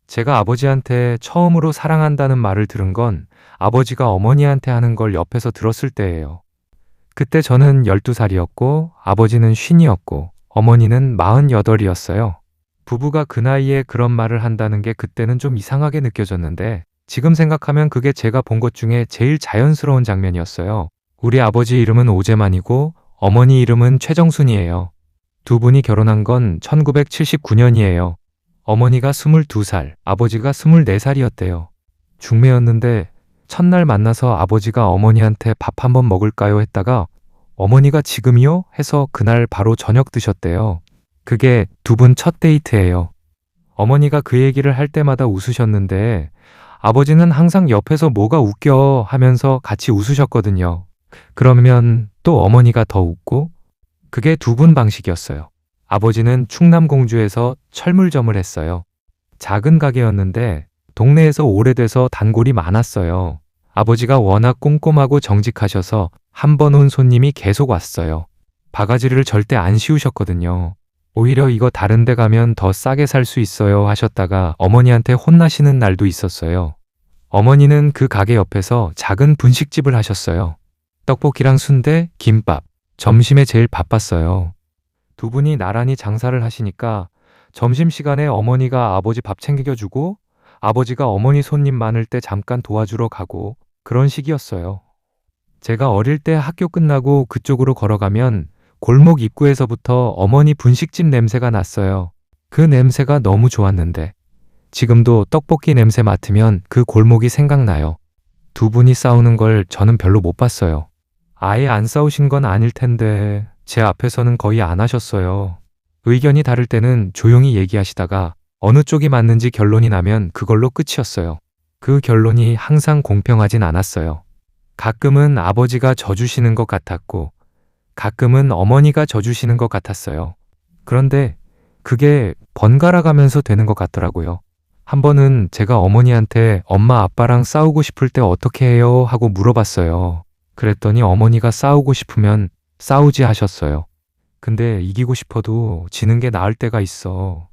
제가 아버지한테 처음으로 사랑한다는 말을 들은 건 아버지가 어머니한테 하는 걸 옆에서 들었을 때예요. 그때 저는 12살이었고 아버지는 50이었고 어머니는 48이었어요. 부부가 그 나이에 그런 말을 한다는 게 그때는 좀 이상하게 느껴졌는데 지금 생각하면 그게 제가 본 것 중에 제일 자연스러운 장면이었어요. 우리 아버지 이름은 오재만이고 어머니 이름은 최정순이에요. 두 분이 결혼한 건 1979년이에요. 어머니가 22살, 아버지가 24살이었대요. 중매였는데 첫날 만나서 아버지가 어머니한테 밥 한번 먹을까요 했다가 어머니가 지금이요? 해서 그날 바로 저녁 드셨대요. 그게 두 분 첫 데이트예요. 어머니가 그 얘기를 할 때마다 웃으셨는데 아버지는 항상 옆에서 뭐가 웃겨 하면서 같이 웃으셨거든요. 그러면 또 어머니가 더 웃고 그게 두 분 방식이었어요. 아버지는 충남 공주에서 철물점을 했어요. 작은 가게였는데 동네에서 오래돼서 단골이 많았어요. 아버지가 워낙 꼼꼼하고 정직하셔서 한 번 온 손님이 계속 왔어요. 바가지를 절대 안 씌우셨거든요. 오히려 이거 다른 데 가면 더 싸게 살 수 있어요 하셨다가 어머니한테 혼나시는 날도 있었어요. 어머니는 그 가게 옆에서 작은 분식집을 하셨어요. 떡볶이랑 순대, 김밥, 점심에 제일 바빴어요. 두 분이 나란히 장사를 하시니까 점심시간에 어머니가 아버지 밥 챙겨주고 아버지가 어머니 손님 많을 때 잠깐 도와주러 가고 그런 식이었어요. 제가 어릴 때 학교 끝나고 그쪽으로 걸어가면 골목 입구에서부터 어머니 분식집 냄새가 났어요. 그 냄새가 너무 좋았는데 지금도 떡볶이 냄새 맡으면 그 골목이 생각나요. 두 분이 싸우는 걸 저는 별로 못 봤어요. 아예 안 싸우신 건 아닐 텐데 제 앞에서는 거의 안 하셨어요. 의견이 다를 때는 조용히 얘기하시다가 어느 쪽이 맞는지 결론이 나면 그걸로 끝이었어요. 그 결론이 항상 공평하진 않았어요. 가끔은 아버지가 져주시는 것 같았고 가끔은 어머니가 져주시는 것 같았어요. 그런데 그게 번갈아 가면서 되는 것 같더라고요. 한 번은 제가 어머니한테 엄마 아빠랑 싸우고 싶을 때 어떻게 해요? 하고 물어봤어요. 그랬더니 어머니가 싸우고 싶으면 싸우지 하셨어요. 근데 이기고 싶어도 지는 게 나을 때가 있어.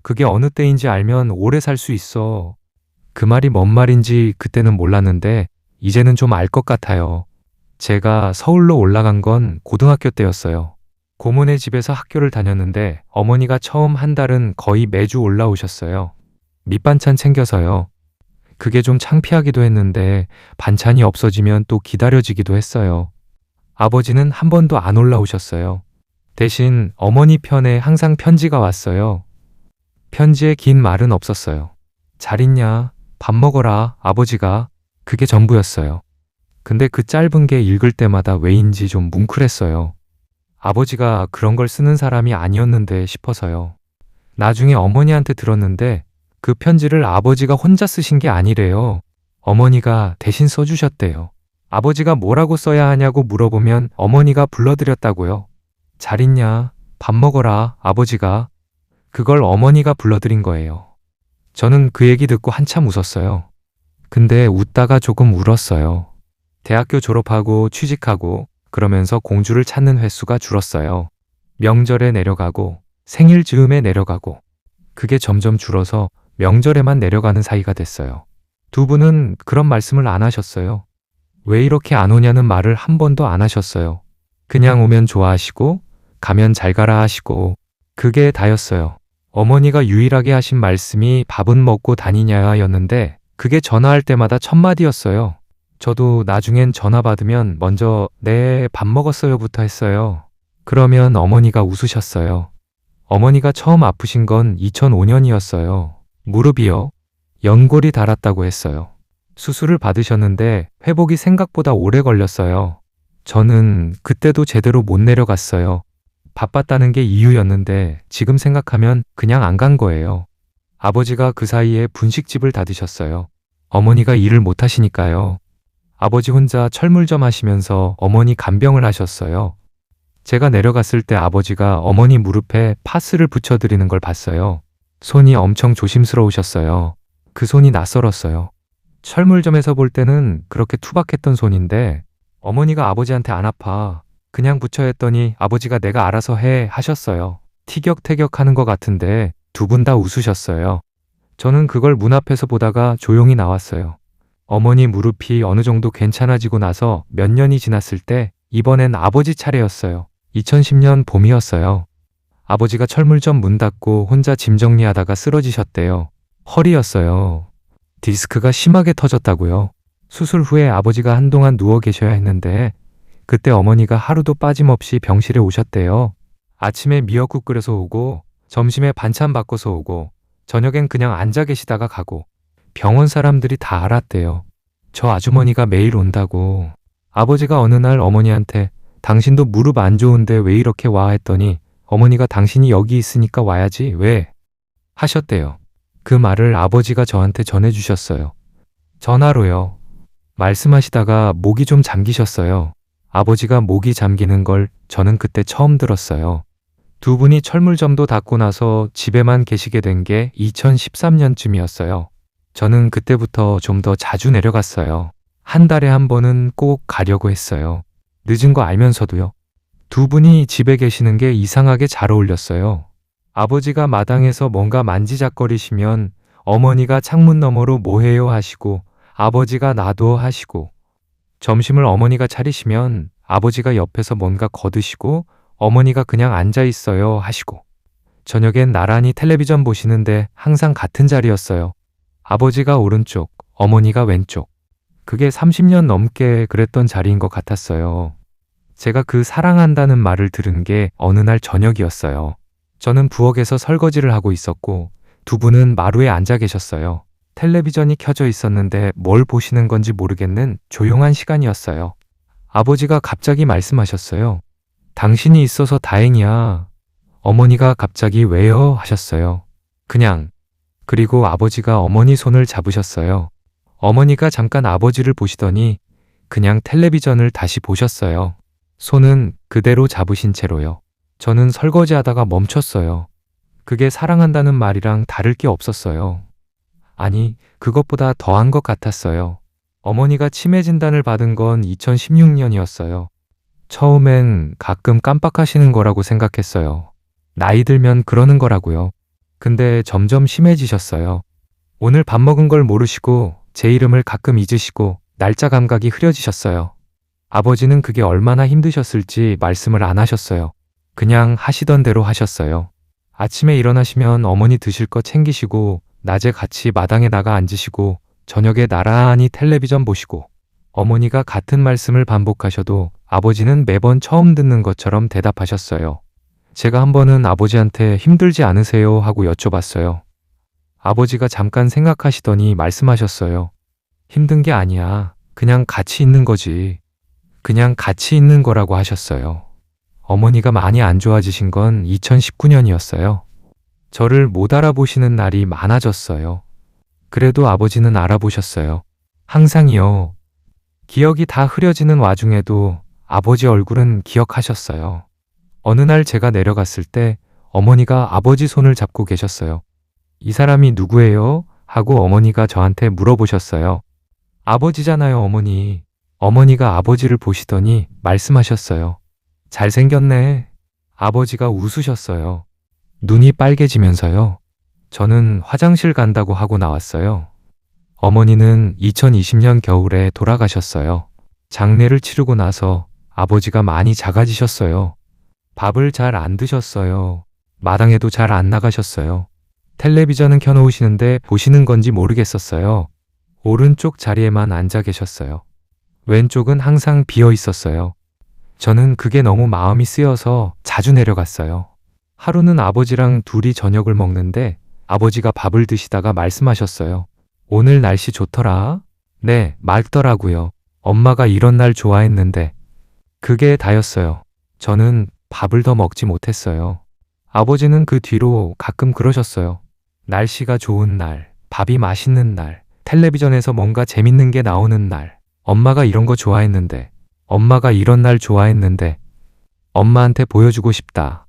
그게 어느 때인지 알면 오래 살 수 있어. 그 말이 뭔 말인지 그때는 몰랐는데 이제는 좀 알 것 같아요. 제가 서울로 올라간 건 고등학교 때였어요. 고모네 집에서 학교를 다녔는데 어머니가 처음 한 달은 거의 매주 올라오셨어요. 밑반찬 챙겨서요. 그게 좀 창피하기도 했는데 반찬이 없어지면 또 기다려지기도 했어요. 아버지는 한 번도 안 올라오셨어요. 대신 어머니 편에 항상 편지가 왔어요. 편지에 긴 말은 없었어요. 잘 있냐? 밥 먹어라, 아버지가. 그게 전부였어요. 근데 그 짧은 게 읽을 때마다 왜인지 좀 뭉클했어요. 아버지가 그런 걸 쓰는 사람이 아니었는데 싶어서요. 나중에 어머니한테 들었는데 그 편지를 아버지가 혼자 쓰신 게 아니래요. 어머니가 대신 써주셨대요. 아버지가 뭐라고 써야 하냐고 물어보면 어머니가 불러드렸다고요. 잘 있냐? 밥 먹어라, 아버지가. 그걸 어머니가 불러드린 거예요. 저는 그 얘기 듣고 한참 웃었어요. 근데 웃다가 조금 울었어요. 대학교 졸업하고 취직하고 그러면서 공주를 찾는 횟수가 줄었어요. 명절에 내려가고 생일 즈음에 내려가고 그게 점점 줄어서 명절에만 내려가는 사이가 됐어요. 두 분은 그런 말씀을 안 하셨어요. 왜 이렇게 안 오냐는 말을 한 번도 안 하셨어요. 그냥 오면 좋아하시고 가면 잘 가라 하시고 그게 다였어요. 어머니가 유일하게 하신 말씀이 밥은 먹고 다니냐였는데 그게 전화할 때마다 첫마디였어요. 저도 나중엔 전화 받으면 먼저 네, 밥 먹었어요부터 했어요. 그러면 어머니가 웃으셨어요. 어머니가 처음 아프신 건 2005년이었어요. 무릎이요. 연골이 닳았다고 했어요. 수술을 받으셨는데 회복이 생각보다 오래 걸렸어요. 저는 그때도 제대로 못 내려갔어요. 바빴다는 게 이유였는데 지금 생각하면 그냥 안 간 거예요. 아버지가 그 사이에 분식집을 닫으셨어요. 어머니가 일을 못 하시니까요. 아버지 혼자 철물점 하시면서 어머니 간병을 하셨어요. 제가 내려갔을 때 아버지가 어머니 무릎에 파스를 붙여드리는 걸 봤어요. 손이 엄청 조심스러우셨어요. 그 손이 낯설었어요. 철물점에서 볼 때는 그렇게 투박했던 손인데 어머니가 아버지한테 안 아파. 그냥 붙여 했더니 아버지가 내가 알아서 해 하셨어요. 티격태격 하는 것 같은데 두 분 다 웃으셨어요. 저는 그걸 문 앞에서 보다가 조용히 나왔어요. 어머니 무릎이 어느 정도 괜찮아지고 나서 몇 년이 지났을 때 이번엔 아버지 차례였어요. 2010년 봄이었어요. 아버지가 철물점 문 닫고 혼자 짐 정리하다가 쓰러지셨대요. 허리였어요. 디스크가 심하게 터졌다고요. 수술 후에 아버지가 한동안 누워 계셔야 했는데 그때 어머니가 하루도 빠짐없이 병실에 오셨대요. 아침에 미역국 끓여서 오고 점심에 반찬 바꿔서 오고 저녁엔 그냥 앉아 계시다가 가고 병원 사람들이 다 알았대요. 저 아주머니가 매일 온다고. 아버지가 어느 날 어머니한테 당신도 무릎 안 좋은데 왜 이렇게 와 했더니 어머니가 당신이 여기 있으니까 와야지 왜? 하셨대요. 그 말을 아버지가 저한테 전해주셨어요. 전화로요. 말씀하시다가 목이 좀 잠기셨어요. 아버지가 목이 잠기는 걸 저는 그때 처음 들었어요. 두 분이 철물점도 닫고 나서 집에만 계시게 된 게 2013년쯤이었어요. 저는 그때부터 좀 더 자주 내려갔어요. 한 달에 한 번은 꼭 가려고 했어요. 늦은 거 알면서도요. 두 분이 집에 계시는 게 이상하게 잘 어울렸어요. 아버지가 마당에서 뭔가 만지작거리시면 어머니가 창문 너머로 뭐해요 하시고 아버지가 나도 하시고 점심을 어머니가 차리시면 아버지가 옆에서 뭔가 거드시고 어머니가 그냥 앉아 있어요 하시고 저녁엔 나란히 텔레비전 보시는데 항상 같은 자리였어요. 아버지가 오른쪽, 어머니가 왼쪽. 그게 30년 넘게 그랬던 자리인 것 같았어요. 제가 그 사랑한다는 말을 들은 게 어느 날 저녁이었어요. 저는 부엌에서 설거지를 하고 있었고 두 분은 마루에 앉아 계셨어요. 텔레비전이 켜져 있었는데 뭘 보시는 건지 모르겠는 조용한 시간이었어요. 아버지가 갑자기 말씀하셨어요. 당신이 있어서 다행이야. 어머니가 갑자기 왜요? 하셨어요. 그냥. 그리고 아버지가 어머니 손을 잡으셨어요. 어머니가 잠깐 아버지를 보시더니 그냥 텔레비전을 다시 보셨어요. 손은 그대로 잡으신 채로요. 저는 설거지하다가 멈췄어요. 그게 사랑한다는 말이랑 다를 게 없었어요. 아니, 그것보다 더한 것 같았어요. 어머니가 치매 진단을 받은 건 2016년이었어요. 처음엔 가끔 깜빡하시는 거라고 생각했어요. 나이 들면 그러는 거라고요. 근데 점점 심해지셨어요. 오늘 밥 먹은 걸 모르시고 제 이름을 가끔 잊으시고 날짜 감각이 흐려지셨어요. 아버지는 그게 얼마나 힘드셨을지 말씀을 안 하셨어요. 그냥 하시던 대로 하셨어요. 아침에 일어나시면 어머니 드실 거 챙기시고 낮에 같이 마당에 나가 앉으시고 저녁에 나란히 텔레비전 보시고 어머니가 같은 말씀을 반복하셔도 아버지는 매번 처음 듣는 것처럼 대답하셨어요. 제가 한 번은 아버지한테 힘들지 않으세요? 하고 여쭤봤어요. 아버지가 잠깐 생각하시더니 말씀하셨어요. 힘든 게 아니야. 그냥 같이 있는 거지. 그냥 같이 있는 거라고 하셨어요. 어머니가 많이 안 좋아지신 건 2019년이었어요. 저를 못 알아보시는 날이 많아졌어요. 그래도 아버지는 알아보셨어요. 항상이요. 기억이 다 흐려지는 와중에도 아버지 얼굴은 기억하셨어요. 어느 날 제가 내려갔을 때 어머니가 아버지 손을 잡고 계셨어요. 이 사람이 누구예요? 하고 어머니가 저한테 물어보셨어요. 아버지잖아요, 어머니. 어머니가 아버지를 보시더니 말씀하셨어요. 잘생겼네. 아버지가 웃으셨어요. 눈이 빨개지면서요. 저는 화장실 간다고 하고 나왔어요. 어머니는 2020년 겨울에 돌아가셨어요. 장례를 치르고 나서 아버지가 많이 작아지셨어요. 밥을 잘 안 드셨어요. 마당에도 잘 안 나가셨어요. 텔레비전은 켜놓으시는데 보시는 건지 모르겠었어요. 오른쪽 자리에만 앉아 계셨어요. 왼쪽은 항상 비어 있었어요. 저는 그게 너무 마음이 쓰여서 자주 내려갔어요. 하루는 아버지랑 둘이 저녁을 먹는데 아버지가 밥을 드시다가 말씀하셨어요. 오늘 날씨 좋더라? 네, 맑더라고요. 엄마가 이런 날 좋아했는데. 그게 다였어요. 저는 밥을 더 먹지 못했어요. 아버지는 그 뒤로 가끔 그러셨어요. 날씨가 좋은 날, 밥이 맛있는 날, 텔레비전에서 뭔가 재밌는 게 나오는 날, 엄마가 이런 거 좋아했는데, 엄마가 이런 날 좋아했는데, 엄마한테 보여주고 싶다.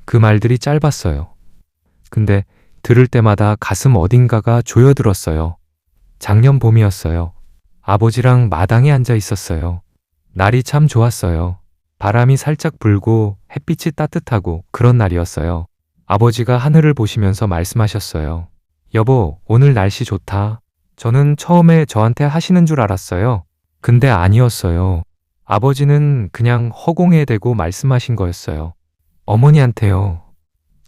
그 말들이 짧았어요. 근데 들을 때마다 가슴 어딘가가 조여들었어요. 작년 봄이었어요. 아버지랑 마당에 앉아 있었어요. 날이 참 좋았어요. 바람이 살짝 불고 햇빛이 따뜻하고 그런 날이었어요. 아버지가 하늘을 보시면서 말씀하셨어요. 여보, 오늘 날씨 좋다. 저는 처음에 저한테 하시는 줄 알았어요. 근데 아니었어요. 아버지는 그냥 허공에 대고 말씀하신 거였어요. 어머니한테요.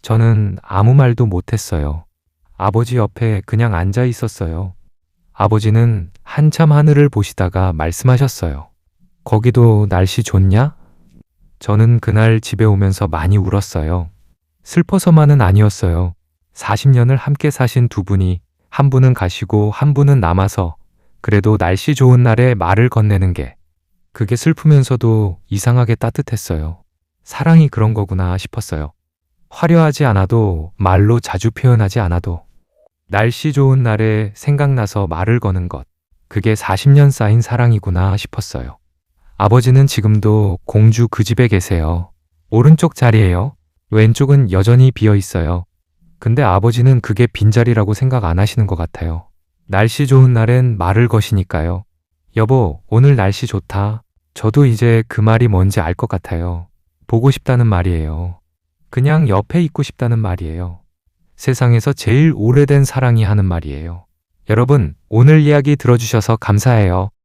저는 아무 말도 못했어요. 아버지 옆에 그냥 앉아 있었어요. 아버지는 한참 하늘을 보시다가 말씀하셨어요. 거기도 날씨 좋냐? 저는 그날 집에 오면서 많이 울었어요. 슬퍼서만은 아니었어요. 40년을 함께 사신 두 분이 한 분은 가시고 한 분은 남아서 그래도 날씨 좋은 날에 말을 건네는 게 그게 슬프면서도 이상하게 따뜻했어요. 사랑이 그런 거구나 싶었어요. 화려하지 않아도 말로 자주 표현하지 않아도 날씨 좋은 날에 생각나서 말을 거는 것. 그게 40년 쌓인 사랑이구나 싶었어요. 아버지는 지금도 공주 그 집에 계세요. 오른쪽 자리예요. 왼쪽은 여전히 비어 있어요. 근데 아버지는 그게 빈자리라고 생각 안 하시는 것 같아요. 날씨 좋은 날엔 말을 거시니까요. 여보, 오늘 날씨 좋다. 저도 이제 그 말이 뭔지 알 것 같아요. 보고 싶다는 말이에요. 그냥 옆에 있고 싶다는 말이에요. 세상에서 제일 오래된 사랑이 하는 말이에요. 여러분, 오늘 이야기 들어주셔서 감사해요.